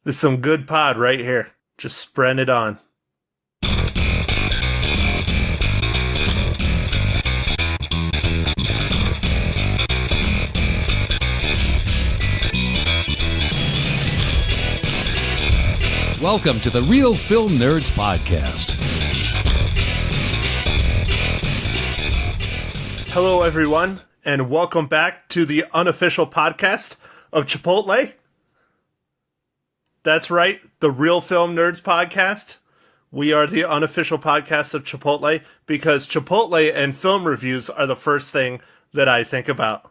This is some good pod right here. Just spreading it on. Welcome to the Real Film Nerds Podcast. Hello, everyone, and welcome back to the unofficial podcast of Chipotle. That's right, the Real Film Nerds Podcast. We are the unofficial podcast of Chipotle because Chipotle and film reviews are the first thing that I think about.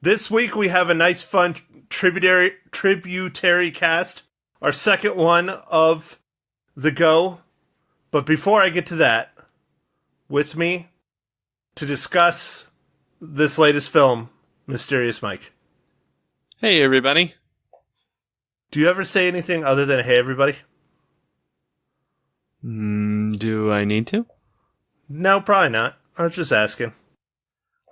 This week we have a nice, fun Tributary cast. Our second one of the go. But before I get to that, with me to discuss this latest film, Mysterious Mike. Hey, everybody. Do you ever say anything other than, hey, everybody? Do I need to? No, probably not. I was just asking.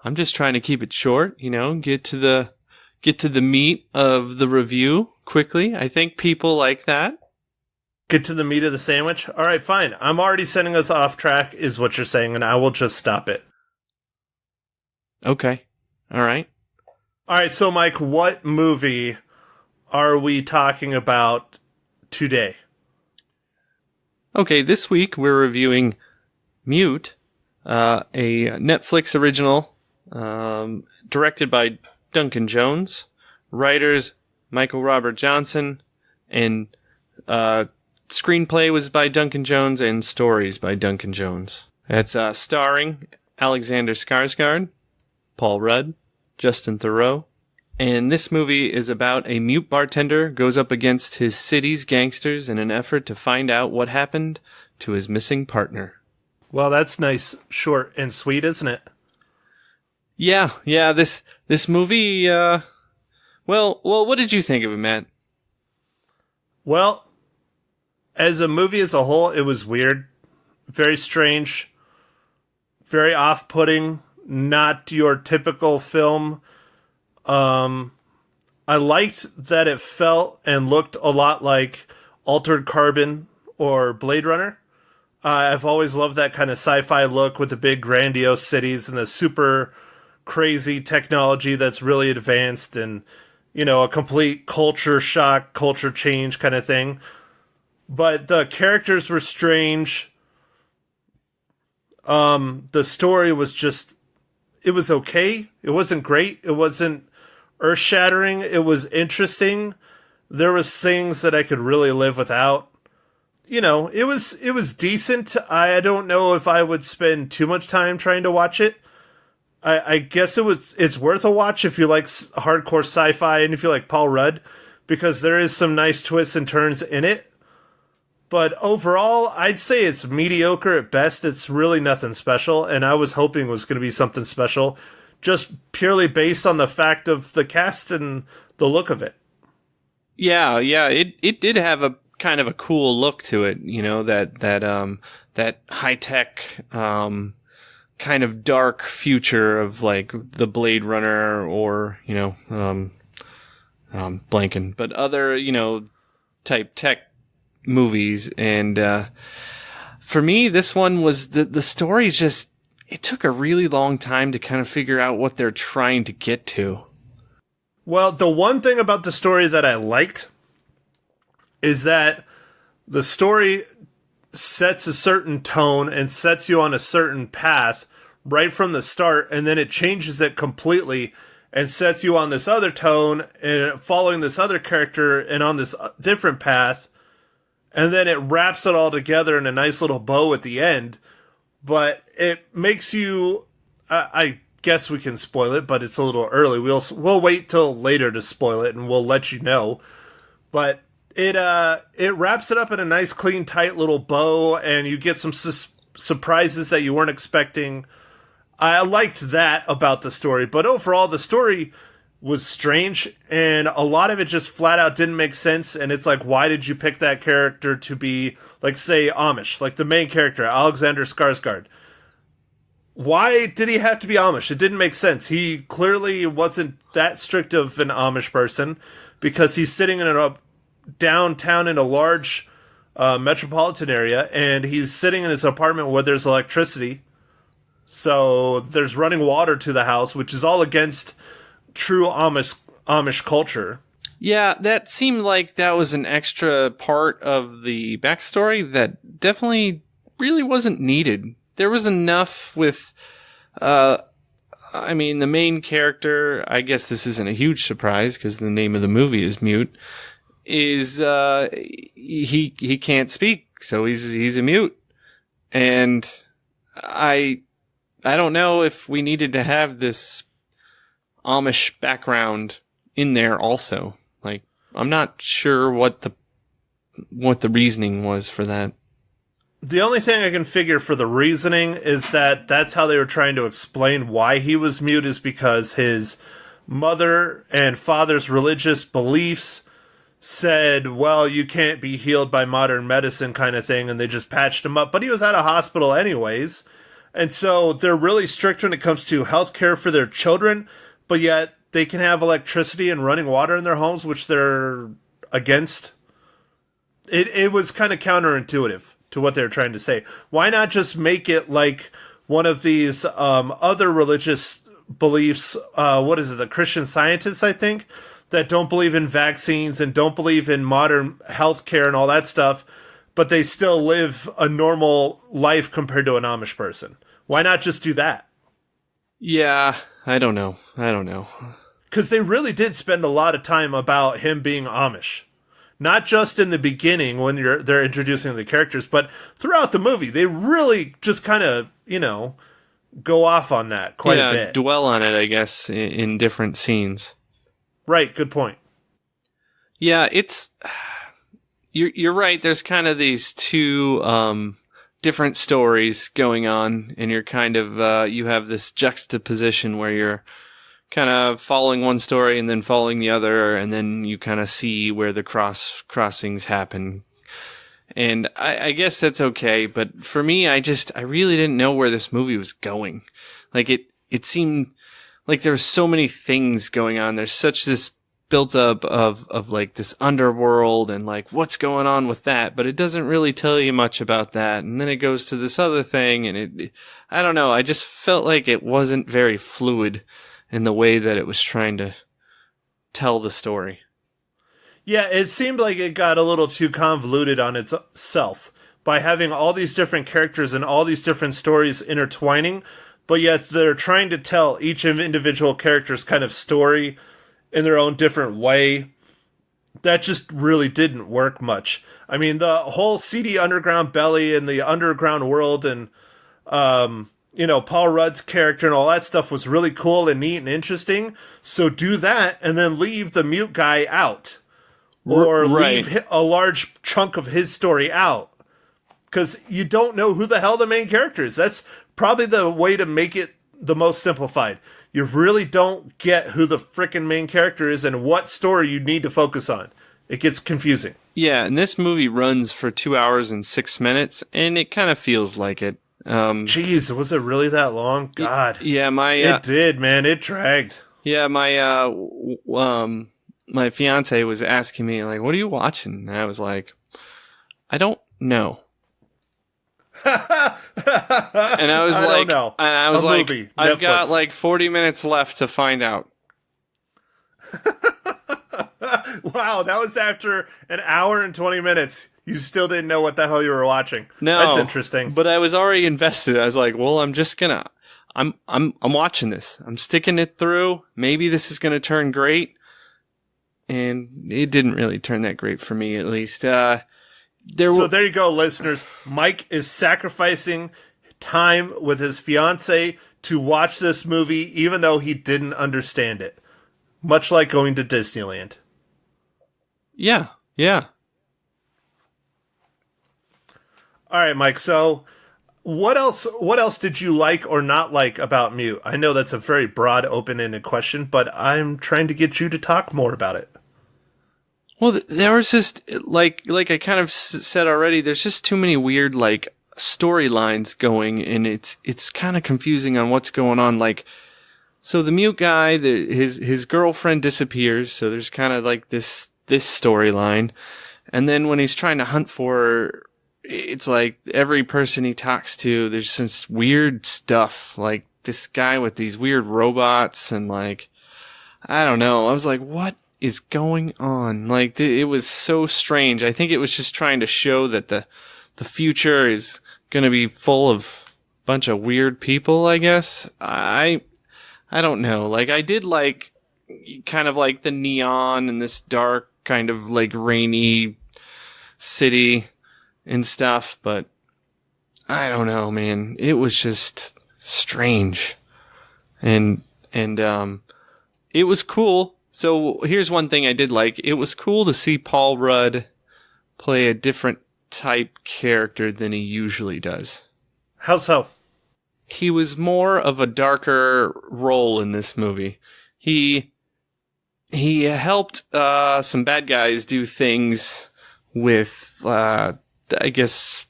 I'm just trying to keep it short, get to the meat of the review quickly. I think people like that. Get to the meat of the sandwich? All right, fine. I'm already sending us off track, is what you're saying, and I will just stop it. Okay. All right. All right, so Mike, what movie are we talking about today? Okay, this week we're reviewing Mute, a Netflix original directed by Duncan Jones, writers Michael Robert Johnson, and screenplay was by Duncan Jones and stories by Duncan Jones. It's starring Alexander Skarsgård, Paul Rudd, Justin Theroux, and this movie is about a mute bartender goes up against his city's gangsters in an effort to find out what happened to his missing partner. Well, that's nice, short, and sweet, isn't it? Yeah, this movie, well, what did you think of it, Matt? Well, as a movie as a whole, it was weird, very strange, very off-putting, not your typical film. I liked that it felt and looked a lot like Altered Carbon or Blade Runner. I've always loved that kind of sci-fi look with the big grandiose cities and the super crazy technology that's really advanced and, a complete culture shock, culture change kind of thing. But the characters were strange. The story was just, it was okay. It wasn't great. It wasn't earth-shattering. It was interesting. There was things that I could really live without. It was decent. I don't know if I would spend too much time trying to watch it. I guess it's worth a watch if you like hardcore sci-fi and if you like Paul Rudd, because there is some nice twists and turns in it. But overall, I'd say it's mediocre at best. It's really nothing special, and I was hoping it was going to be something special, just purely based on the fact of the cast and the look of it. Yeah, it did have a kind of a cool look to it, that high-tech, kind of dark future of like the Blade Runner or, blanking, but other, type tech movies. And for me, this one was the story's just, it took a really long time to kind of figure out what they're trying to get to. Well, the one thing about the story that I liked is that the story sets a certain tone and sets you on a certain path right from the start, and then it changes it completely and sets you on this other tone and following this other character and on this different path, and then it wraps it all together in a nice little bow at the end. But it makes you, I guess we can spoil it, but it's a little early. We'll wait till later to spoil it, and we'll let you know. But it wraps it up in a nice, clean, tight little bow, and you get some surprises that you weren't expecting. I liked that about the story, but overall the story was strange, and a lot of it just flat out didn't make sense, and it's like, why did you pick that character to be, like, say, Amish? Like, the main character, Alexander Skarsgård. Why did he have to be Amish? It didn't make sense. He clearly wasn't that strict of an Amish person, because he's sitting in downtown in a large metropolitan area, and he's sitting in his apartment where there's electricity. So there's running water to the house, which is all against true Amish culture. Yeah, that seemed like that was an extra part of the backstory that definitely really wasn't needed. There was enough with, the main character, I guess this isn't a huge surprise because the name of the movie is Mute, is, he can't speak, so he's a mute. And I don't know if we needed to have this Amish background in there also. Like, I'm not sure what the reasoning was for that. The only thing I can figure for the reasoning is that that's how they were trying to explain why he was mute, is because his mother and father's religious beliefs said, well, you can't be healed by modern medicine kind of thing, and they just patched him up. But he was at a hospital anyways. And so they're really strict when it comes to health care for their children, but yet they can have electricity and running water in their homes, which they're against. It was kind of counterintuitive to what they're trying to say. Why not just make it like one of these other religious beliefs, the Christian Scientists, I think, that don't believe in vaccines and don't believe in modern healthcare and all that stuff, but they still live a normal life compared to an Amish person. Why not just do that? Yeah, I don't know. Because they really did spend a lot of time about him being Amish. Not just in the beginning when they're introducing the characters, but throughout the movie. They really just kind of, go off on that quite a bit. Dwell on it, I guess, in different scenes. Right, good point. Yeah, it's... You're right, there's kind of these two different stories going on, and you're kind of... you have this juxtaposition where you're kind of following one story and then following the other, and then you kind of see where the crossings happen. And I guess that's okay, but for me, I really didn't know where this movie was going. Like, it seemed like there were so many things going on. There's such this built up of like this underworld and like what's going on with that, but it doesn't really tell you much about that. And then it goes to this other thing, and I don't know, I just felt like it wasn't very fluid in the way that it was trying to tell the story. Yeah, it seemed like it got a little too convoluted on itself by having all these different characters and all these different stories intertwining, but yet they're trying to tell each individual character's kind of story in their own different way. That just really didn't work much. I mean, the whole seedy underground belly and the underground world and, Paul Rudd's character and all that stuff was really cool and neat and interesting. So do that and then leave the mute guy out. Or leave a large chunk of his story out. Because you don't know who the hell the main character is. That's probably the way to make it the most simplified. You really don't get who the frickin' main character is and what story you need to focus on. It gets confusing. Yeah, and this movie runs for 2 hours and 6 minutes, and it kind of feels like it. Jeez, was it really that long? God. Yeah, it did, man. It dragged. Yeah, my fiance was asking me, like, what are you watching? And I was like, I don't know. And I was movie, I've Netflix. got like 40 minutes left to find out. Wow, that was after an hour and 20 minutes. You still didn't know what the hell you were watching. No, that's interesting. But I was already invested. I was like, well, I'm watching this. I'm sticking it through. Maybe this is gonna turn great. And it didn't really turn that great for me, at least. So there you go, listeners. Mike is sacrificing time with his fiance to watch this movie, even though he didn't understand it. Much like going to Disneyland. Yeah. All right, Mike. So, what else did you like or not like about Mute? I know that's a very broad, open-ended question, but I'm trying to get you to talk more about it. Well, there was just like I kind of said already. There's just too many weird like storylines going, and it's kind of confusing on what's going on. Like, so the mute guy, his girlfriend disappears. So there's kind of like this this storyline. And then when he's trying to hunt for her, it's like every person he talks to, there's some weird stuff. Like this guy with these weird robots and like, I don't know. I was like, what is going on? Like it was so strange. I think it was just trying to show that the future is going to be full of a bunch of weird people, I guess. I don't know. Like I did like kind of like the neon and this dark kind of like rainy city and stuff, but I don't know, man. It was just strange. And it was cool. So here's one thing I did like. It was cool to see Paul Rudd play a different type character than he usually does. How so? He was more of a darker role in this movie. He helped some bad guys do things with I guess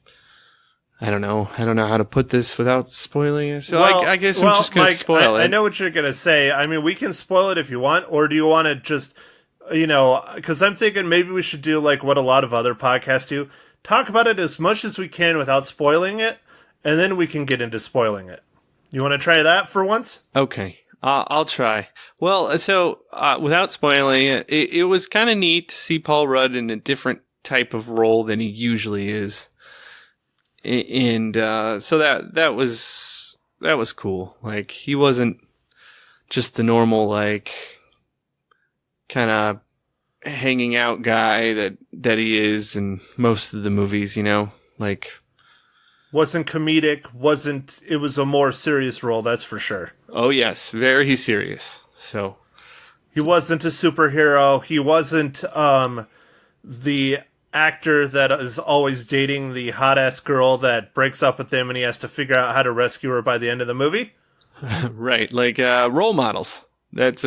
I don't know how to put this without spoiling it. So I guess I'm just going to spoil it. I know what you're going to say. I mean, we can spoil it if you want, or do you want to just, because I'm thinking maybe we should do like what a lot of other podcasts do. Talk about it as much as we can without spoiling it, and then we can get into spoiling it. You want to try that for once? Okay. I'll try. Well, so without spoiling it, it was kind of neat to see Paul Rudd in a different type of role than he usually is, and so that was cool. Like he wasn't just the normal like kind of hanging out guy that he is in most of the movies, like. Wasn't comedic, it was a more serious role, that's for sure. Oh yes, very serious. So he wasn't a superhero. He wasn't the actor that is always dating the hot-ass girl that breaks up with him and he has to figure out how to rescue her by the end of the movie. Right, like role models. That's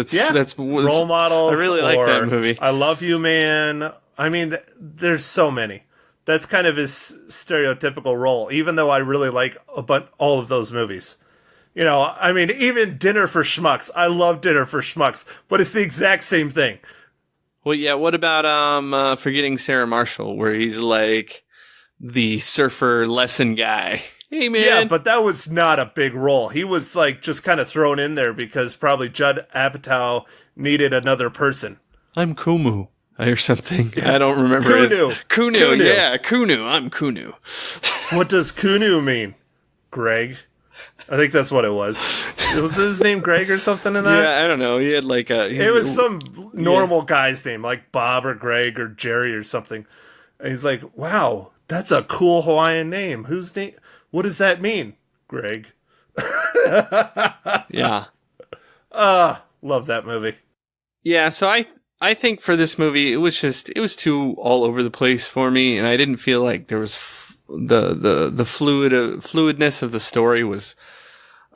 role models. I really like that movie. I Love You, Man. I mean, there's so many. That's kind of his stereotypical role, even though I really like all of those movies. I mean, even Dinner for Schmucks. I love Dinner for Schmucks, but it's the exact same thing. Well, yeah, what about Forgetting Sarah Marshall, where he's like the surfer lesson guy? Hey, man. Yeah, but that was not a big role. He was like just kind of thrown in there because probably Judd Apatow needed another person. I'm Kumu. Or something. I don't remember. Kunu. Yeah, Kunu. I'm Kunu. What does Kunu mean? Greg? I think that's what it was. Was his name Greg or something in that? Yeah, I don't know. He had like a... It was some normal guy's name, like Bob or Greg or Jerry or something. And he's like, wow, that's a cool Hawaiian name. Whose name? What does that mean? Greg. Yeah. Love that movie. Yeah, so I think for this movie, it was too all over the place for me, and I didn't feel like there was the fluidness of the story was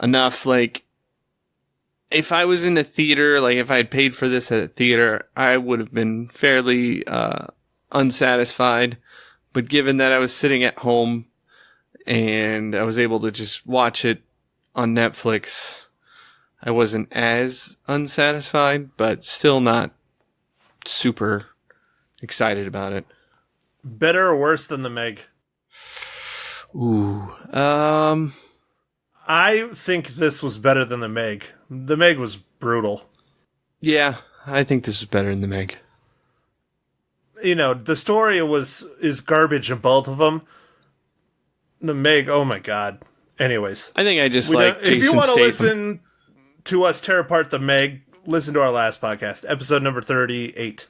enough. Like, if I was in a theater, like if I had paid for this at a theater, I would have been fairly unsatisfied. But given that I was sitting at home and I was able to just watch it on Netflix, I wasn't as unsatisfied, but still not super excited about it. Better or worse than The Meg? Ooh. I think this was better than The Meg. The Meg was brutal. Yeah, I think this is better than The Meg. The story is garbage in both of them. The Meg, oh my god. Anyways. I think I just like Jason If you want to Statham. listen to us tear apart The Meg, listen to our last podcast, episode number 38.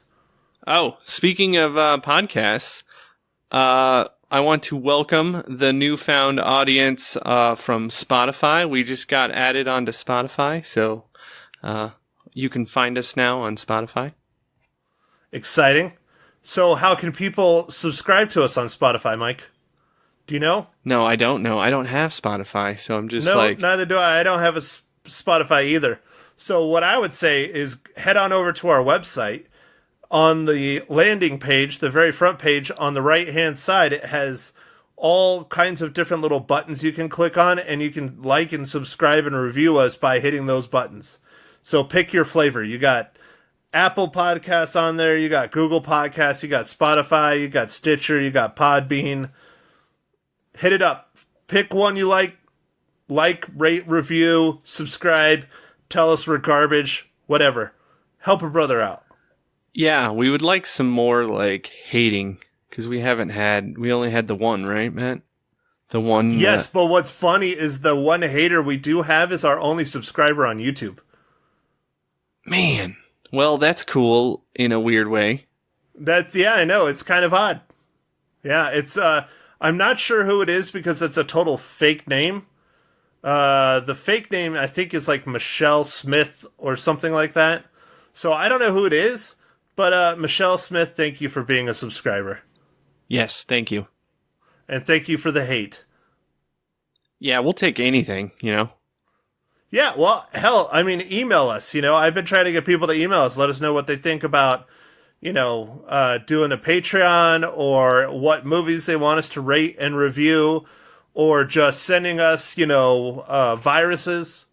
Oh, speaking of podcasts, I want to welcome the newfound audience from Spotify. We just got added onto Spotify, so you can find us now on Spotify. Exciting. So how can people subscribe to us on Spotify, Mike? Do you know? No, I don't know. I don't have Spotify, so I'm just No, neither do I. I don't have a Spotify either. So what I would say is head on over to our website. On the landing page, the very front page, on the right-hand side, it has all kinds of different little buttons you can click on, and you can like and subscribe and review us by hitting those buttons. So pick your flavor. You got Apple Podcasts on there. You got Google Podcasts. You got Spotify. You got Stitcher. You got Podbean. Hit it up. Pick one you like. Like, rate, review, subscribe. Tell us we're garbage. Whatever. Help a brother out. Yeah, we would like some more, like, hating. Because we only had the one, right, Matt? The one. Yes, but what's funny is the one hater we do have is our only subscriber on YouTube. Man. Well, that's cool in a weird way. Yeah, I know. It's kind of odd. Yeah, it's, I'm not sure who it is because it's a total fake name. The fake name, I think, is like Michelle Smith or something like that. So I don't know who it is, but Michelle Smith, thank you for being a subscriber. Yes, thank you. And thank you for the hate. Yeah, we'll take anything, Yeah, well, hell, I mean, email us. I've been trying to get people to email us, let us know what they think about, doing a Patreon or what movies they want us to rate and review, or just sending us, viruses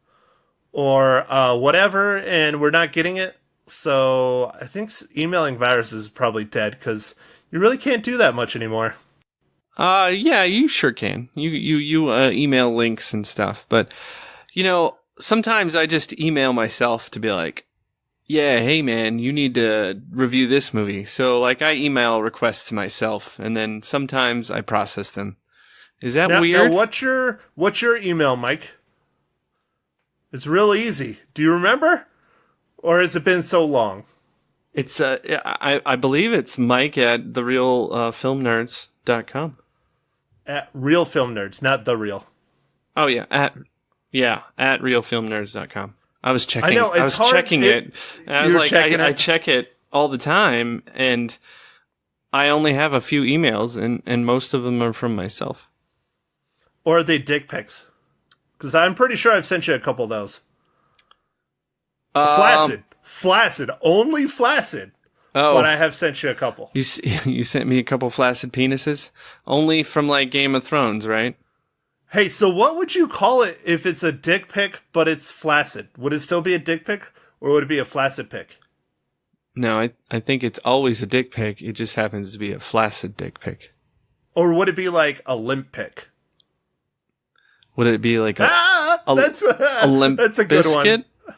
or whatever, and we're not getting it. So I think emailing viruses is probably dead because you really can't do that much anymore. Yeah, you sure can. You email links and stuff, but sometimes I just email myself to be like, yeah, hey man, you need to review this movie. So like I email requests to myself, and then sometimes I process them. Is that weird? Now what's your email, Mike? It's real easy. Do you remember? Or has it been so long? It's I believe it's Mike at therealfilmnerds.com. At Real Film Nerds, not The Real. Oh yeah, at realfilmnerds.com. I was checking. I know, I was hard. checking it. And I was like, I it. check it all the time, and I only have a few emails, and most of them are from myself. Or are they dick pics? Because I'm pretty sure I've sent you a couple of those. Flaccid, only flaccid. Oh, but I have sent you a couple. You sent me a couple flaccid penises, only from like Game of Thrones, right? Hey, so what would you call it if it's a dick pic but it's flaccid? Would it still be a dick pic, or would it be a flaccid pic? No, I think it's always a dick pic. It just happens to be a flaccid dick pic. Or would it be like a limp pic? Would it be like a that's a good biscuit? One.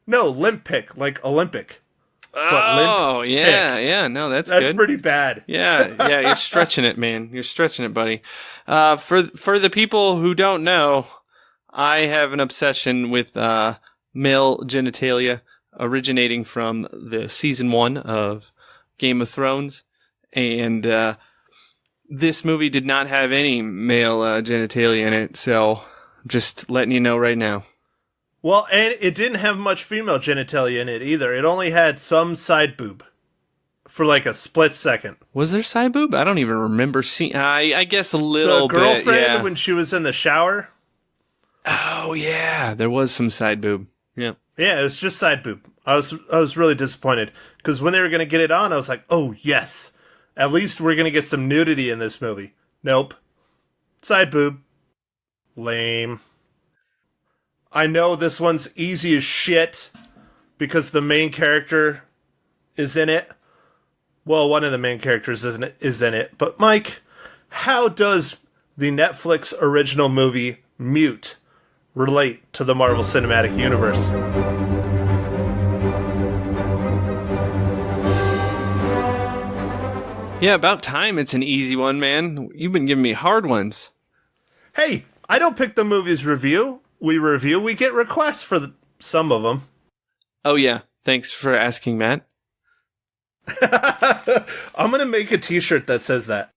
No, limp pic, like Olympic. Oh, yeah, pick. Yeah, no, that's good. That's pretty bad. Yeah, you're stretching it, man. You're stretching it, buddy. For the people who don't know, I have an obsession with male genitalia originating from the season 1 of Game of Thrones, and this movie did not have any male genitalia in it, so just letting you know right now. Well, and it didn't have much female genitalia in it either. It only had some side boob for like a split second. Was there side boob? I don't even remember seeing. I guess a little bit. The girlfriend bit, yeah. When she was in the shower. Oh yeah, there was some side boob. Yeah. Yeah, it was just side boob. I was really disappointed because when they were going to get it on, I was like, oh yes, at least we're going to get some nudity in this movie. Nope, side boob. Lame. I know this one's easy as shit because the main character is in it. Well, one of the main characters is in it. But Mike, how does the Netflix original movie Mute relate to the Marvel Cinematic Universe? Yeah, about time it's an easy one, man. You've been giving me hard ones. Hey, I don't pick the movies we get requests for some of them. Oh yeah, thanks for asking, Matt. I'm gonna make a t-shirt that says that.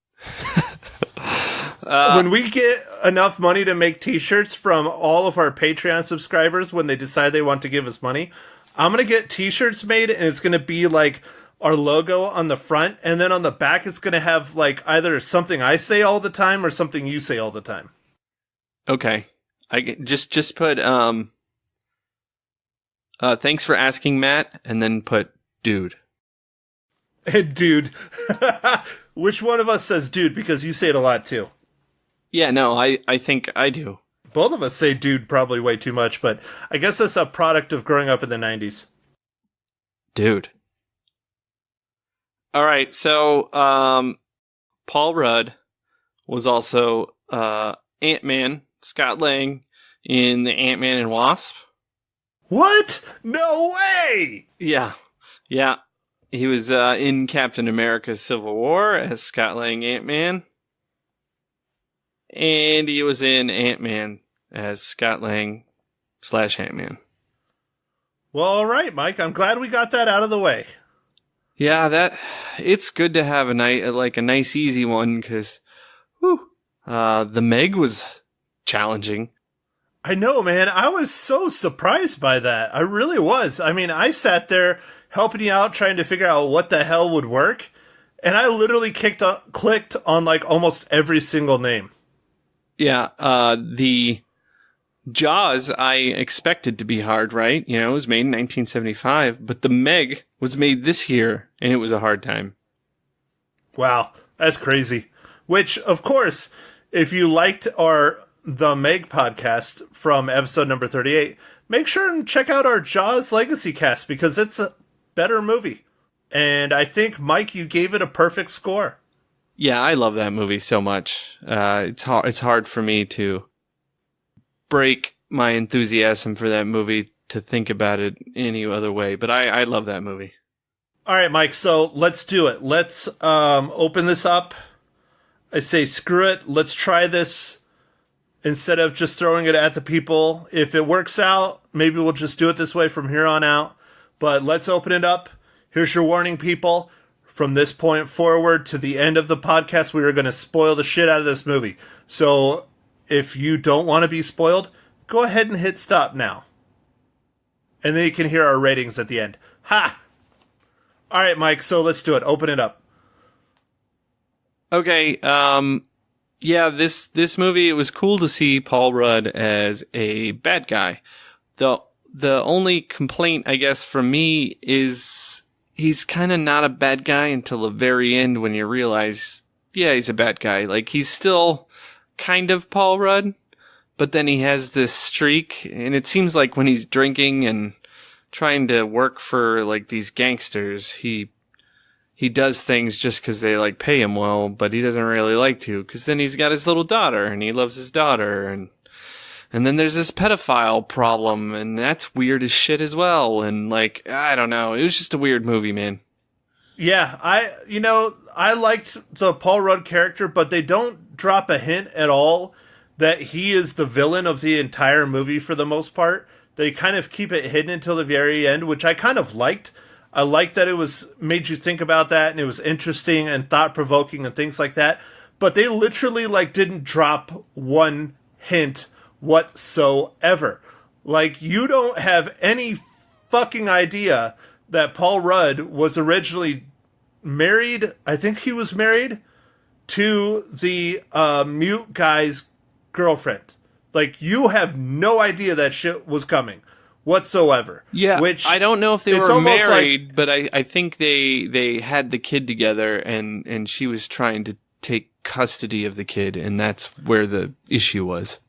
When we get enough money to make t-shirts from all of our Patreon subscribers, when they decide they want to give us money, I'm gonna get t-shirts made, and it's gonna be like our logo on the front, and then on the back it's gonna have like either something I say all the time or something you say all the time. Okay. I just put thanks for asking, Matt, and then put dude. Hey, dude. Which one of us says dude? Because you say it a lot too. Yeah, no, I think I do. Both of us say dude probably way too much, but I guess that's a product of growing up in the 90s. Dude. All right, so Paul Rudd was also Ant-Man, Scott Lang, in the Ant-Man and Wasp. What? No way! Yeah. He was in Captain America's Civil War as Scott Lang Ant-Man. And he was in Ant-Man as Scott Lang / Ant-Man. Well, all right, Mike. I'm glad we got that out of the way. Yeah, it's good to have a nice easy one because, the Meg was challenging. I know, man. I was so surprised by that. I really was. I mean, I sat there helping you out, trying to figure out what the hell would work, and I literally clicked on like almost every single name. Yeah, the Jaws I expected to be hard, right? You know, it was made in 1975, but the Meg was made this year, and it was a hard time. Wow, that's crazy. Which, of course, if you liked The Meg podcast from episode number 38, make sure and check out our Jaws Legacy cast because it's a better movie. And I think, Mike, you gave it a perfect score. Yeah, I love that movie so much. It's hard for me to break my enthusiasm for that movie to think about it any other way, but I love that movie. All right, Mike, so let's do it. Let's open this up. I say screw it. Let's try this instead of just throwing it at the people. If it works out, maybe we'll just do it this way from here on out. But let's open it up. Here's your warning, people. From this point forward to the end of the podcast, we are going to spoil the shit out of this movie. So if you don't want to be spoiled, go ahead and hit stop now. And then you can hear our ratings at the end. Ha! All right, Mike, so let's do it. Open it up. Okay, yeah, this movie, it was cool to see Paul Rudd as a bad guy. The only complaint, I guess, from me is he's kind of not a bad guy until the very end when you realize, yeah, he's a bad guy. Like, he's still kind of Paul Rudd, but then he has this streak, and it seems like when he's drinking and trying to work for, like, these gangsters, he does things just because they, like, pay him well, but he doesn't really like to, because then he's got his little daughter, and he loves his daughter, and then there's this pedophile problem, and that's weird as shit as well, and, like, I don't know, it was just a weird movie, man. Yeah, I liked the Paul Rudd character, but they don't drop a hint at all that he is the villain of the entire movie for the most part. They kind of keep it hidden until the very end, which I kind of liked. I liked that it made you think about that, and it was interesting and thought-provoking and things like that. But they literally, like, didn't drop one hint whatsoever. Like, you don't have any fucking idea that Paul Rudd was originally married. I think he was married to the mute guy's girlfriend. Like, you have no idea that shit was coming whatsoever. Yeah, which I don't know if they were married, like, but I think they had the kid together, and she was trying to take custody of the kid, and that's where the issue was.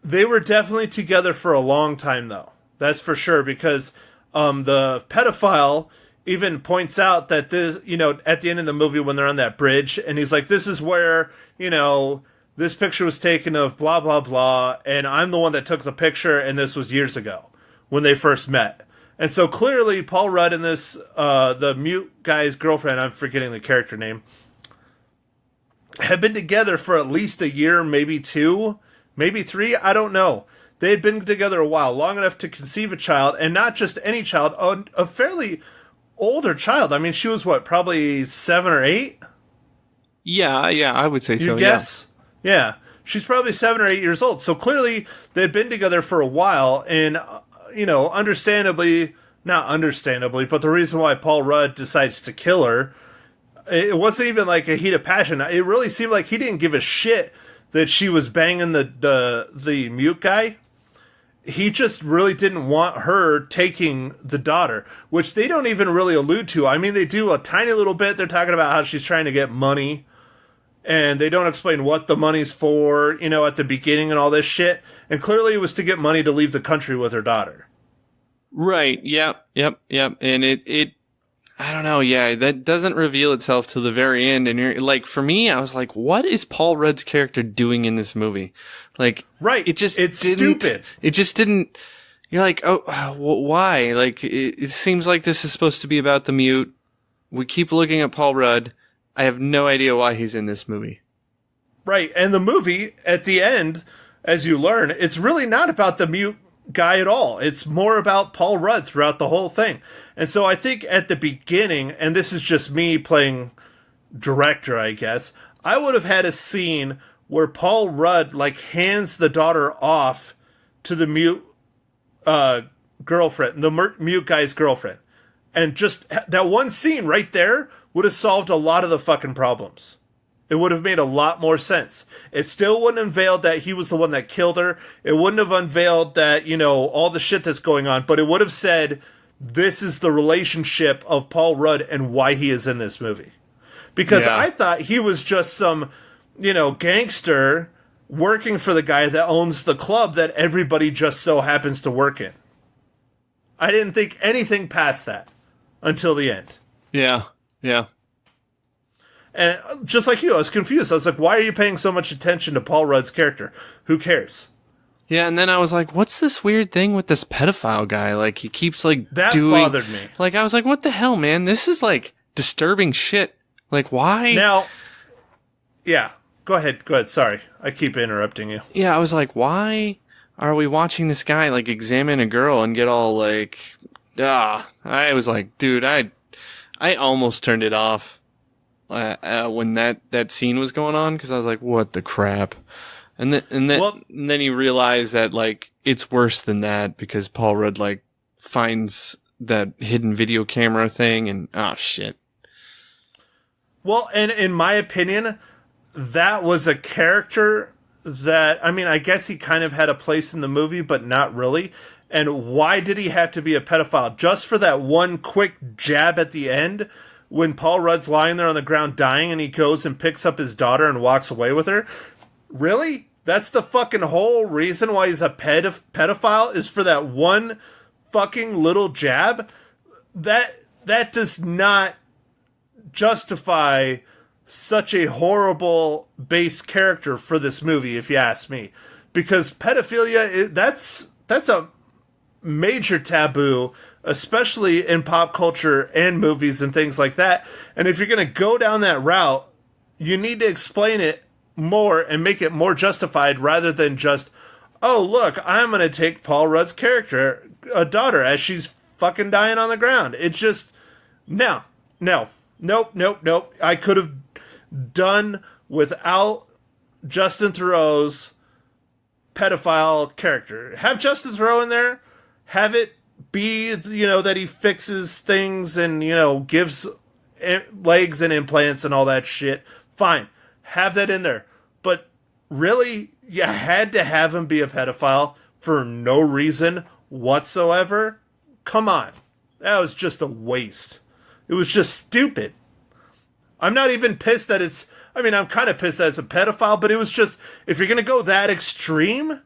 They were definitely together for a long time, though. That's for sure, because the pedophile even points out that this, at the end of the movie when they're on that bridge, and he's like, this is where, this picture was taken of blah, blah, blah, and I'm the one that took the picture, and this was years ago when they first met. And so clearly Paul Rudd and this, the mute guy's girlfriend, I'm forgetting the character name, have been together for at least a year, maybe 2, maybe 3, I don't know. They had been together a while, long enough to conceive a child, and not just any child, a fairly older child. I mean, she was probably 7 or 8? Yeah, I would say so. You guess? Yeah. She's probably 7 or 8 years old. So clearly they've been together for a while, and, understandably, not understandably, but the reason why Paul Rudd decides to kill her, it wasn't even like a heat of passion. It really seemed like he didn't give a shit that she was banging the mute guy. He just really didn't want her taking the daughter, which they don't even really allude to. I mean, they do a tiny little bit. They're talking about how she's trying to get money, and they don't explain what the money's for, at the beginning and all this shit. And clearly it was to get money to leave the country with her daughter. Right. Yep. And it I don't know. Yeah, that doesn't reveal itself till the very end. And you're like, for me, I was like, what is Paul Rudd's character doing in this movie? Like, Right. It's stupid. It just didn't. You're like, oh, why? Like, it seems like this is supposed to be about the mute. We keep looking at Paul Rudd. I have no idea why he's in this movie. Right. And the movie, at the end, as you learn, it's really not about the mute guy at all. It's more about Paul Rudd throughout the whole thing. And so I think at the beginning, and this is just me playing director, I guess, I would have had a scene where Paul Rudd, like, hands the daughter off to the mute girlfriend, the mute guy's girlfriend. And just that one scene right there would have solved a lot of the fucking problems. It would have made a lot more sense. It still wouldn't have unveiled that he was the one that killed her. It wouldn't have unveiled that, you know, all the shit that's going on. But it would have said, this is the relationship of Paul Rudd and why he is in this movie. Because I thought he was just some, you know, gangster working for the guy that owns the club that everybody just so happens to work in. I didn't think anything past that until the end. Yeah, yeah. And just like you, I was confused. I was like, why are you paying so much attention to Paul Rudd's character? Who cares? Yeah, and then I was like, what's this weird thing with this pedophile guy? Like, he keeps, like, that bothered me. Like, I was like, what the hell, man? This is, like, disturbing shit. Like, why? Now, yeah, go ahead. Sorry. I keep interrupting you. Yeah, I was like, why are we watching this guy, like, examine a girl and get all, like, I was like, dude, I almost turned it off. When that scene was going on, because I was like, what the crap? And then you realize that, like, it's worse than that, because Paul Rudd, like, finds that hidden video camera thing, and shit. Well, and in my opinion, that was a character that, I mean, I guess he kind of had a place in the movie, but not really. And why did he have to be a pedophile? Just for that one quick jab at the end, when Paul Rudd's lying there on the ground dying and he goes and picks up his daughter and walks away with her? Really? That's the fucking whole reason why he's a pedophile, is for that one fucking little jab? That does not justify such a horrible base character for this movie, if you ask me. Because pedophilia, that's a major taboo, especially in pop culture and movies and things like that. And if you're going to go down that route, you need to explain it more and make it more justified, rather than just, oh, look, I'm going to take Paul Rudd's character, a daughter, as she's fucking dying on the ground. It's just, nope. I could have done without Justin Theroux's pedophile character. Have Justin Theroux in there, have it be, you know, that he fixes things and, you know, gives legs and implants and all that shit. Fine. Have that in there. But really, you had to have him be a pedophile for no reason whatsoever? Come on. That was just a waste. It was just stupid. I'm not even pissed that it's, I mean, I'm kind of pissed that it's a pedophile, but it was just, if you're going to go that extreme,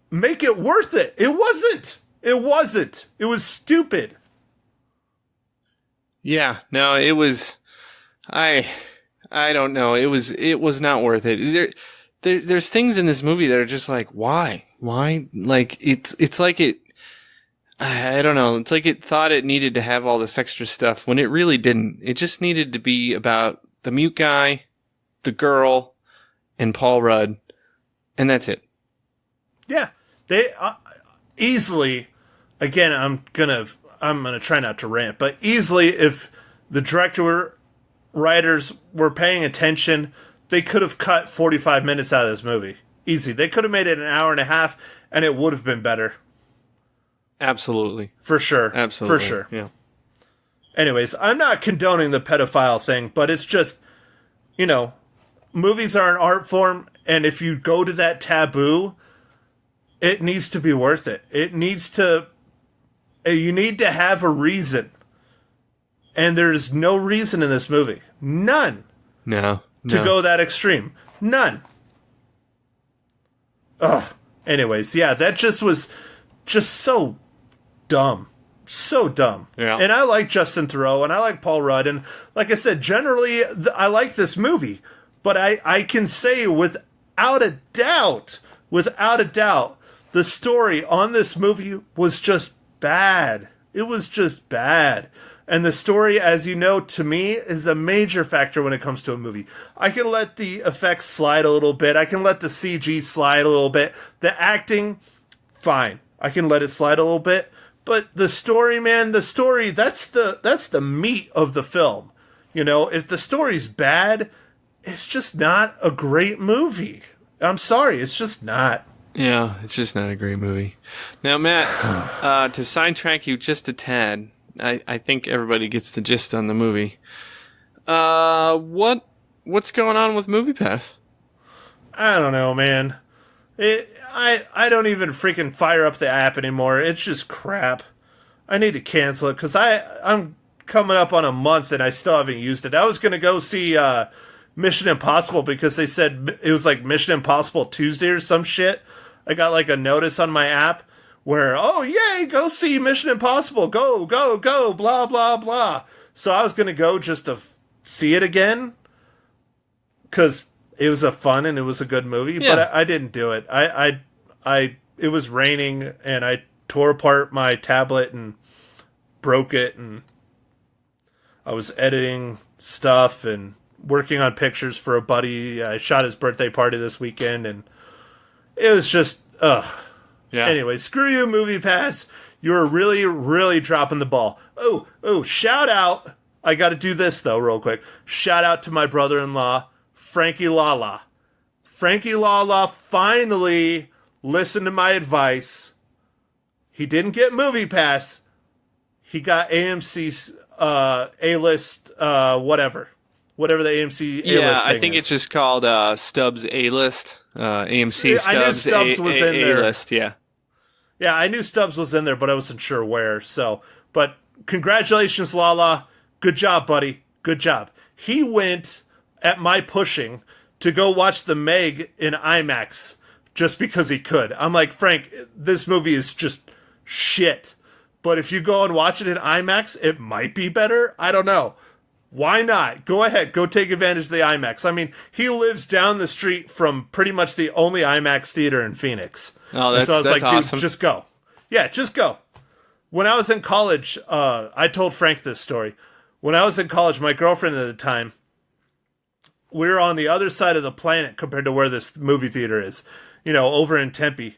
make it worth it. It wasn't. It was stupid. Yeah, no, it was, I don't know. It was not worth it. There's things in this movie that are just like, why? Like, it's like it, I don't know. It's like it thought it needed to have all this extra stuff when it really didn't. It just needed to be about the mute guy, the girl, and Paul Rudd, and that's it. Yeah, they easily. Again, I'm gonna try not to rant, but easily, if the director, writers were paying attention, they could have cut 45 minutes out of this movie. Easy. They could have made it an hour and a half, and it would have been better. Absolutely. For sure. Absolutely. For sure. Yeah. Anyways, I'm not condoning the pedophile thing, but it's just, you know, movies are an art form, and if you go to that taboo, it needs to be worth it. You need to have a reason. And there's no reason in this movie. None. No. To go that extreme. None. Ugh. Anyways, yeah, that just was just so dumb. So dumb. Yeah. And I like Justin Theroux, and I like Paul Rudd, and like I said, generally, I like this movie. But I can say without a doubt, the story on this movie was just bad. It was just bad. And the story, as you know, to me, is a major factor when it comes to a movie. I can let the effects slide a little bit. I can let the CG slide a little bit. The acting, fine. I can let it slide a little bit. But the story, man, that's the meat of the film. You know, if the story's bad, it's just not a great movie. I'm sorry, it's just not. Yeah, it's just not a great movie. Now, Matt, to sidetrack you just a tad, I think everybody gets the gist on the movie. What's going on with MoviePass? I don't know, man. I don't even freaking fire up the app anymore. It's just crap. I need to cancel it because I'm coming up on a month and I still haven't used it. I was gonna go see Mission Impossible because they said it was like Mission Impossible Tuesday or some shit. I got like a notice on my app where, oh, yay, go see Mission Impossible. Go, go, go, blah, blah, blah. So I was going to go just to see it again because it was a fun and it was a good movie, yeah. But I didn't do it. It was raining and I tore apart my tablet and broke it, and I was editing stuff and working on pictures for a buddy. I shot his birthday party this weekend, and it was just, ugh. Yeah. Anyway, screw you, MoviePass. You were really, really dropping the ball. Oh, shout out. I got to do this, though, real quick. Shout out to my brother-in-law, Frankie Lala. Frankie Lala finally listened to my advice. He didn't get MoviePass. He got AMC's A-list, whatever the AMC A-list Yeah, thing I think is. It's just called Stubbs A-list. AMC Stubbs, I knew Stubbs was in there. A-list, yeah. Yeah, I knew Stubbs was in there, but I wasn't sure where. So, but congratulations, Lala. Good job, buddy. Good job. He went at my pushing to go watch The Meg in IMAX just because he could. I'm like, Frank, this movie is just shit. But if you go and watch it in IMAX, it might be better. I don't know. Why not? Go ahead. Go take advantage of the IMAX. I mean, he lives down the street from pretty much the only IMAX theater in Phoenix. Oh, that's, so I was that's like, awesome. dude, just go. Yeah, just go. When I was in college, I told Frank this story. When I was in college, my girlfriend at the time, we were on the other side of the planet compared to where this movie theater is, over in Tempe.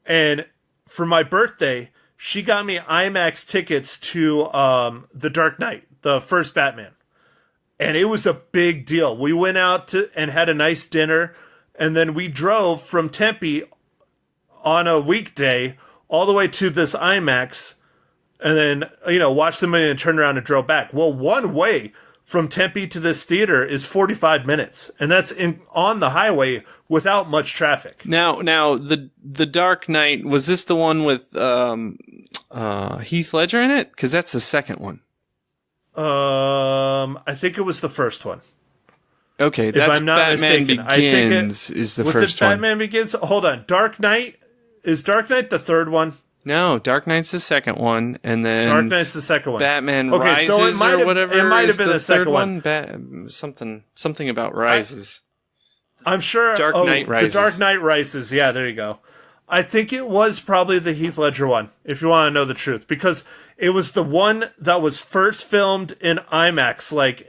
And for my birthday, she got me IMAX tickets to The Dark Knight, the first Batman. And it was a big deal. We went out and had a nice dinner, and then we drove from Tempe on a weekday all the way to this IMAX, and then, watched the movie and turned around and drove back. Well, one way from Tempe to this theater is 45 minutes, and that's on the highway without much traffic. Now, the Dark Knight, was this the one with Heath Ledger in it? Because that's the second one. I think it was the first one. Okay, if that's I'm not Batman mistaken. Begins is the was first it one. Batman Begins? Hold on. Dark Knight? Is Dark Knight the third one? No, Dark Knight's the second one, and then Dark Knight's the second one. Batman Rises so it might or have, whatever. It might is have been the third second one. Something about Rises. I'm sure. Dark Knight Rises. The Dark Knight Rises. Yeah, there you go. I think it was probably the Heath Ledger one, if you want to know the truth, because it was the one that was first filmed in IMAX.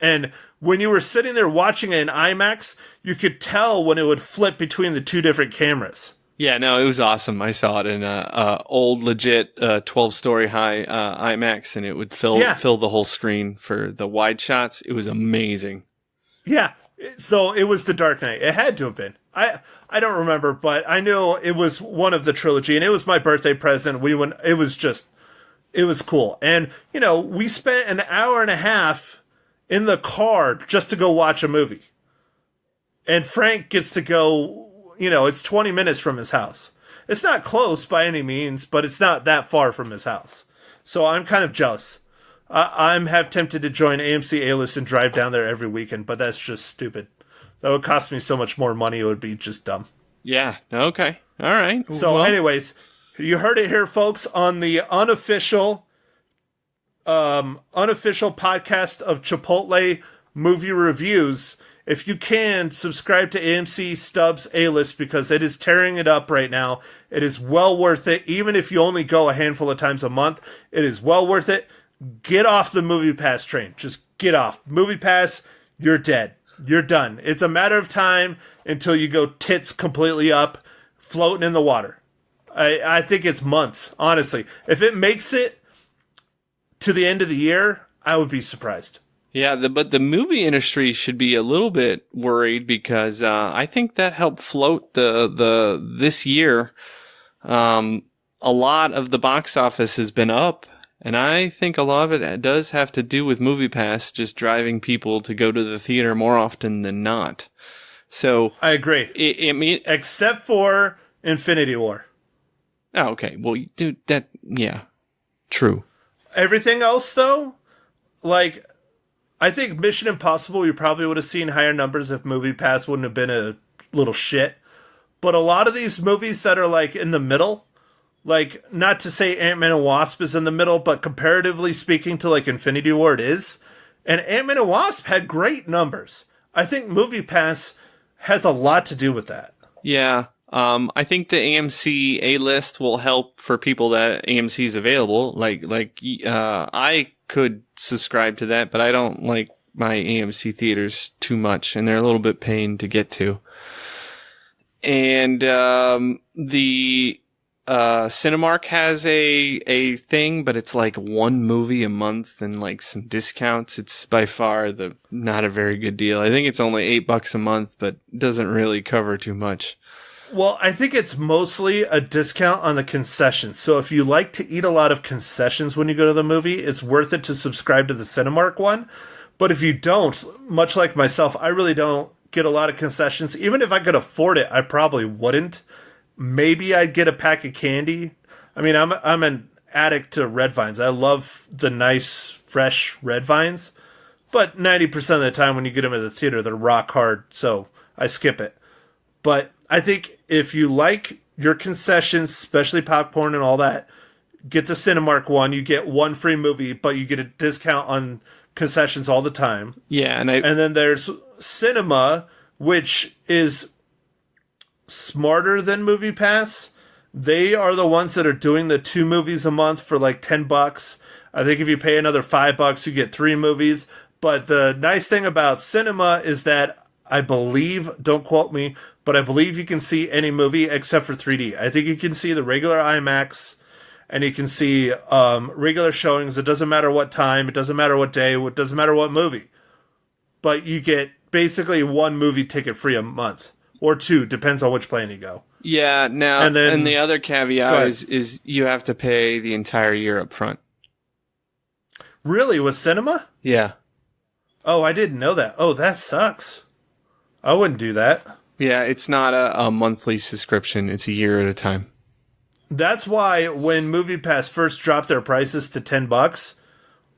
And when you were sitting there watching it in IMAX, you could tell when it would flip between the two different cameras. Yeah, no, it was awesome. I saw it in a old, legit 12-story high IMAX, and it would fill the whole screen for the wide shots. It was amazing. Yeah, so it was The Dark Knight. It had to have been. I don't remember, but I knew it was one of the trilogy, and it was my birthday present. It was cool. And, we spent an hour and a half in the car just to go watch a movie. And Frank gets to go, it's 20 minutes from his house. It's not close by any means, but it's not that far from his house. So I'm kind of jealous. I'm half tempted to join AMC A-List and drive down there every weekend, but that's just stupid. That would cost me so much more money, it would be just dumb. Yeah, okay. All right. So anyways, You heard it here, folks, on the unofficial podcast of Chipotle movie reviews. If you can, subscribe to AMC Stubbs A-List because it is tearing it up right now. It is well worth it. Even if you only go a handful of times a month, it is well worth it. Get off the Movie Pass train. Just get off. Movie Pass, you're dead. You're done. It's a matter of time until you go tits completely up, floating in the water. I think it's months, honestly. If it makes it to the end of the year, I would be surprised. Yeah, but the movie industry should be a little bit worried because I think that helped float the this year. A lot of the box office has been up, and I think a lot of it does have to do with MoviePass just driving people to go to the theater more often than not. So I agree. Except for Infinity War. Oh, okay. Well, dude, yeah, true. Everything else, though, like, I think Mission Impossible, we probably would have seen higher numbers if MoviePass wouldn't have been a little shit. But a lot of these movies that are, like, in the middle, like, not to say Ant-Man and Wasp is in the middle, but comparatively speaking to, like, Infinity War, it is. And Ant-Man and Wasp had great numbers. I think MoviePass has a lot to do with that. Yeah. I think the AMC A-List will help for people that AMC is available. I could subscribe to that, but I don't like my AMC theaters too much, and they're a little bit pain to get to. And the Cinemark has a thing, but it's like one movie a month and like some discounts. It's by far not a very good deal. I think it's only $8 a month, but doesn't really cover too much. Well, I think it's mostly a discount on the concessions. So if you like to eat a lot of concessions when you go to the movie, it's worth it to subscribe to the Cinemark one. But if you don't, much like myself, I really don't get a lot of concessions. Even if I could afford it, I probably wouldn't. Maybe I'd get a pack of candy. I mean, I'm an addict to red vines. I love the nice, fresh red vines. But 90% of the time when you get them at the theater, they're rock hard. So I skip it. But I think if you like your concessions, especially popcorn and all that, get the Cinemark one. You get one free movie, but you get a discount on concessions all the time. Yeah, and then there's Cinema, which is smarter than MoviePass. They are the ones that are doing the 2 movies a month for like $10. I think if you pay another $5, you get 3 movies. But the nice thing about Cinema is that I believe, don't quote me, but I believe you can see any movie except for 3D. I think you can see the regular IMAX, and you can see regular showings. It doesn't matter what time, it doesn't matter what day, it doesn't matter what movie. But you get basically 1 movie ticket free a month, or 2, depends on which plane you go. Yeah, now, and the other caveat is you have to pay the entire year up front. Really? With Cinema? Yeah. Oh, I didn't know that. Oh, that sucks. I wouldn't do that. Yeah, it's not a monthly subscription. It's a year at a time. That's why when MoviePass first dropped their prices to $10,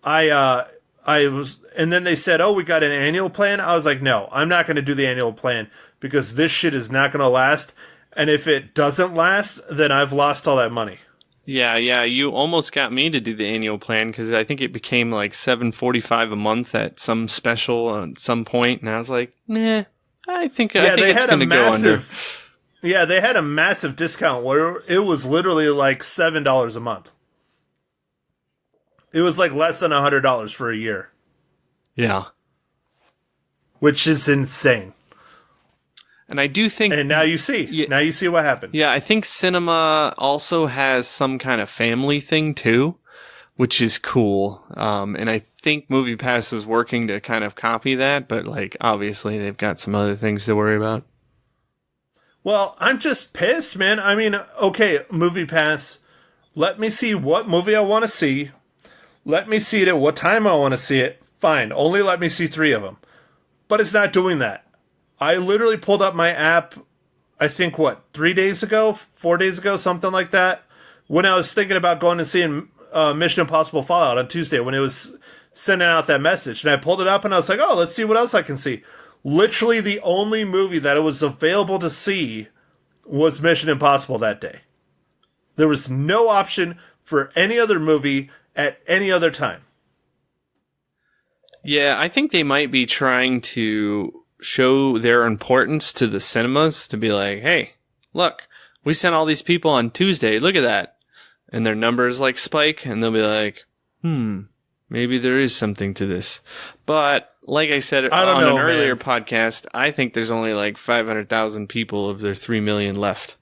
I was, and then they said, "Oh, we got an annual plan." I was like, "No, I'm not going to do the annual plan because this shit is not going to last. And if it doesn't last, then I've lost all that money." Yeah, you almost got me to do the annual plan because I think it became like $7.45 a month at some special at some point, and I was like, "Nah, I think it's going to go under." Yeah, they had a massive discount where it was literally like $7 a month. It was like less than $100 for a year. Yeah, which is insane. And I do think... And now you see. Yeah, now you see what happened. Yeah, I think Cinema also has some kind of family thing, too, which is cool. And I think MoviePass was working to kind of copy that, but, like, obviously they've got some other things to worry about. Well, I'm just pissed, man. I mean, okay, MoviePass, let me see what movie I want to see. Let me see it at what time I want to see it. Fine, only let me see 3 of them. But it's not doing that. I literally pulled up my app, I think, 3 days ago, 4 days ago, something like that, when I was thinking about going and seeing Mission Impossible Fallout on Tuesday, when it was sending out that message. And I pulled it up and I was like, oh, let's see what else I can see. Literally the only movie that it was available to see was Mission Impossible that day. There was no option for any other movie at any other time. Yeah, I think they might be trying to show their importance to the cinemas to be like, hey, look, we sent all these people on Tuesday. Look at that. And their numbers like spike and they'll be like, maybe there is something to this. But like I said on an earlier podcast, I think there's only like 500,000 people of their 3 million left.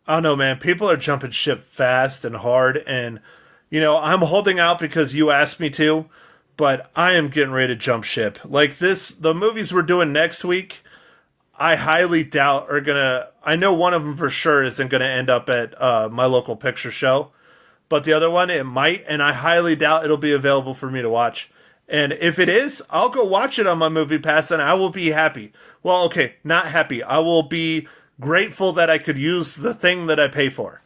I don't know, man. People are jumping ship fast and hard. And, I'm holding out because you asked me to. But I am getting ready to jump ship. Like the movies we're doing next week, I highly doubt are gonna. I know one of them for sure isn't gonna end up at my local picture show, but the other one it might, and I highly doubt it'll be available for me to watch. And if it is, I'll go watch it on my Movie Pass, and I will be happy. Well, okay, not happy. I will be grateful that I could use the thing that I pay for.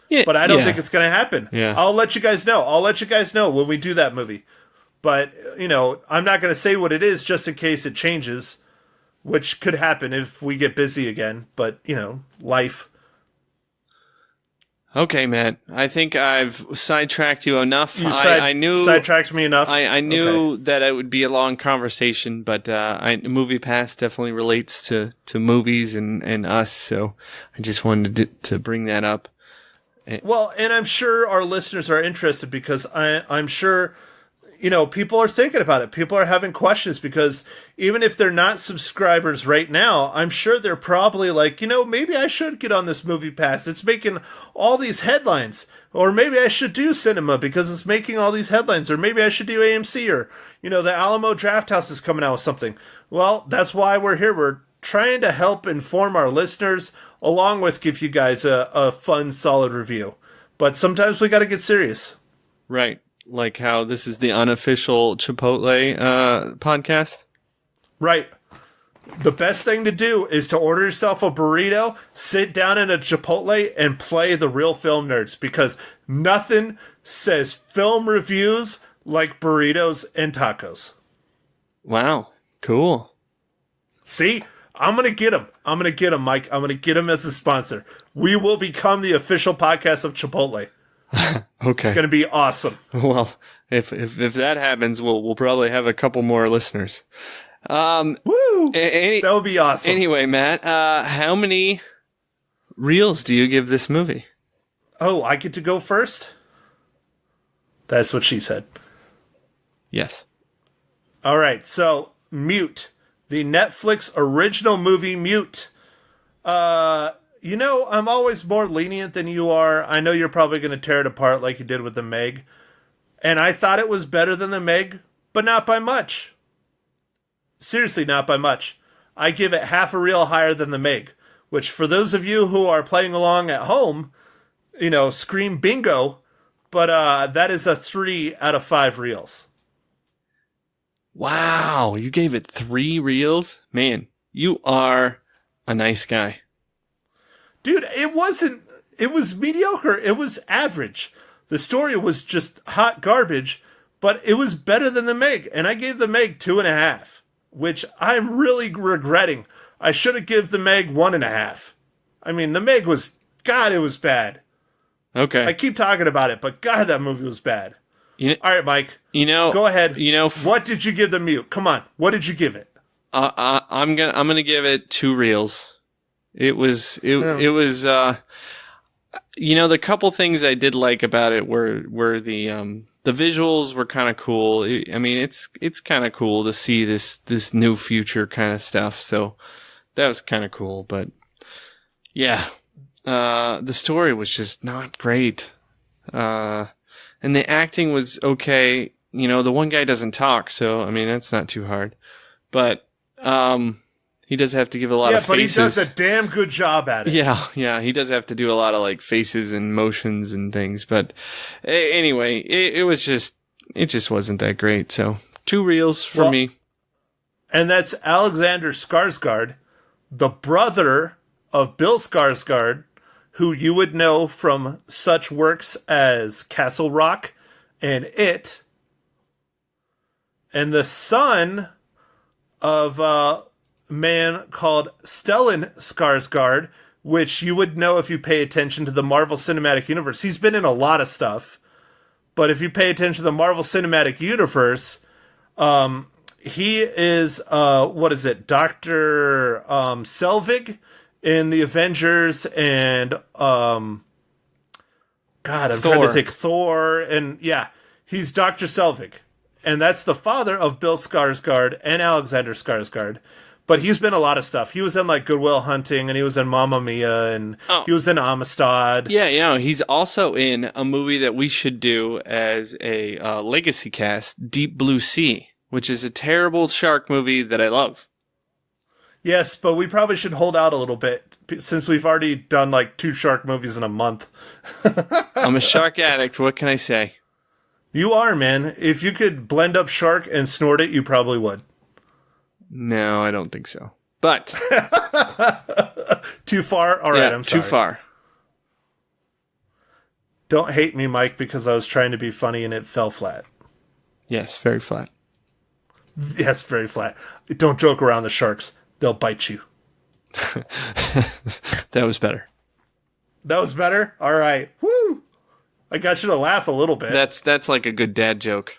Yeah, but I don't think it's gonna happen. Yeah. I'll let you guys know. I'll let you guys know when we do that movie. But, I'm not going to say what it is just in case it changes, which could happen if we get busy again. But, life. Okay, Matt. I think I've sidetracked you enough. I knew sidetracked me enough. I knew that it would be a long conversation, but Movie Pass definitely relates to movies and us, so I just wanted to bring that up. Well, and I'm sure our listeners are interested because I'm sure... people are thinking about it. People are having questions because even if they're not subscribers right now, I'm sure they're probably like, maybe I should get on this Movie Pass. It's making all these headlines. Or maybe I should do cinema because it's making all these headlines. Or maybe I should do AMC or, the Alamo Drafthouse is coming out with something. Well, that's why we're here. We're trying to help inform our listeners along with give you guys a fun, solid review. But sometimes we got to get serious. Right. Like how this is the unofficial Chipotle podcast? Right. The best thing to do is to order yourself a burrito, sit down in a Chipotle, and play the Real Film Nerds, because nothing says film reviews like burritos and tacos. Wow. Cool. See? I'm going to get them. I'm going to get them, Mike. I'm going to get them as a sponsor. We will become the official podcast of Chipotle. Okay. It's going to be awesome. Well, if that happens, we'll probably have a couple more listeners. Woo! That would be awesome. Anyway, Matt, how many reels do you give this movie? Oh, I get to go first? That's what she said. Yes. All right, so Mute, the Netflix original movie Mute. I'm always more lenient than you are. I know you're probably going to tear it apart like you did with the Meg. And I thought it was better than the Meg, but not by much. Seriously, not by much. I give it half a reel higher than the Meg, which for those of you who are playing along at home, scream bingo, but that is a 3 out of 5 reels. Wow, you gave it 3 reels? Man, you are a nice guy. Dude, it was mediocre. It was average. The story was just hot garbage, but it was better than the Meg. And I gave the Meg 2.5, which I'm really regretting. I should have given the Meg 1.5. I mean, the Meg was, God, it was bad. Okay. I keep talking about it, but God, that movie was bad. All right, Mike. Go ahead. What did you give the Mute? Come on. What did you give it? I'm gonna give it 2 reels. It was the couple things I did like about it were the visuals were kind of cool. I mean, it's kind of cool to see this new future kind of stuff. So that was kind of cool, but yeah, the story was just not great. And the acting was okay. The one guy doesn't talk, so I mean, that's not too hard, but, he does have to give a lot of faces. Yeah, but he does a damn good job at it. Yeah, he does have to do a lot of like faces and motions and things. But anyway, it just wasn't that great. So 2 reels for me. And that's Alexander Skarsgård, the brother of Bill Skarsgård, who you would know from such works as Castle Rock and It, and the son of man called Stellan Skarsgård, which you would know if you pay attention to the Marvel Cinematic Universe. He's been in a lot of stuff, but if you pay attention to the Marvel Cinematic Universe, he is, Dr. Selvig in the Avengers, and, God, I'm trying to think, Thor, and yeah, he's Dr. Selvig. And that's the father of Bill Skarsgård and Alexander Skarsgård. But he's been a lot of stuff. He was in like Good Will Hunting, and he was in Mamma Mia, and he was in Amistad. Yeah, he's also in a movie that we should do as a legacy cast, Deep Blue Sea, which is a terrible shark movie that I love. Yes, but we probably should hold out a little bit, since we've already done like 2 shark movies in a month. I'm a shark addict, what can I say? You are, man. If you could blend up shark and snort it, you probably would. No, I don't think so. But too far? All right, I'm sorry. Too far. Don't hate me, Mike, because I was trying to be funny and it fell flat. Yes, very flat. Yes, very flat. Don't joke around the sharks. They'll bite you. That was better. That was better? All right. Woo! I got you to laugh a little bit. That's like a good dad joke.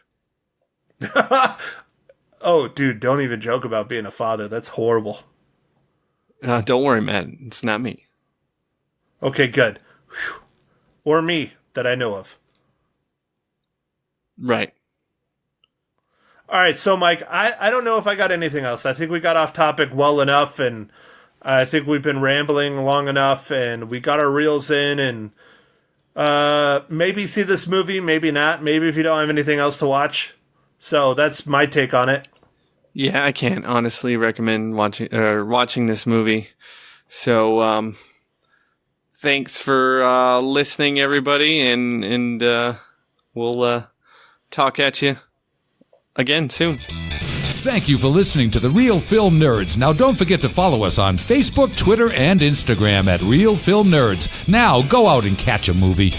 Oh, dude, don't even joke about being a father. That's horrible. Don't worry, man. It's not me. Okay, good. Whew. Or me, that I know of. Right. All right, so, Mike, I don't know if I got anything else. I think we got off topic well enough, and I think we've been rambling long enough, and we got our reels in, and maybe see this movie, maybe not. Maybe if you don't have anything else to watch. So that's my take on it. Yeah, I can't honestly recommend watching this movie. So, thanks for listening, everybody, and we'll talk at you again soon. Thank you for listening to The Real Film Nerds. Now, don't forget to follow us on Facebook, Twitter, and Instagram at Real Film Nerds. Now, go out and catch a movie.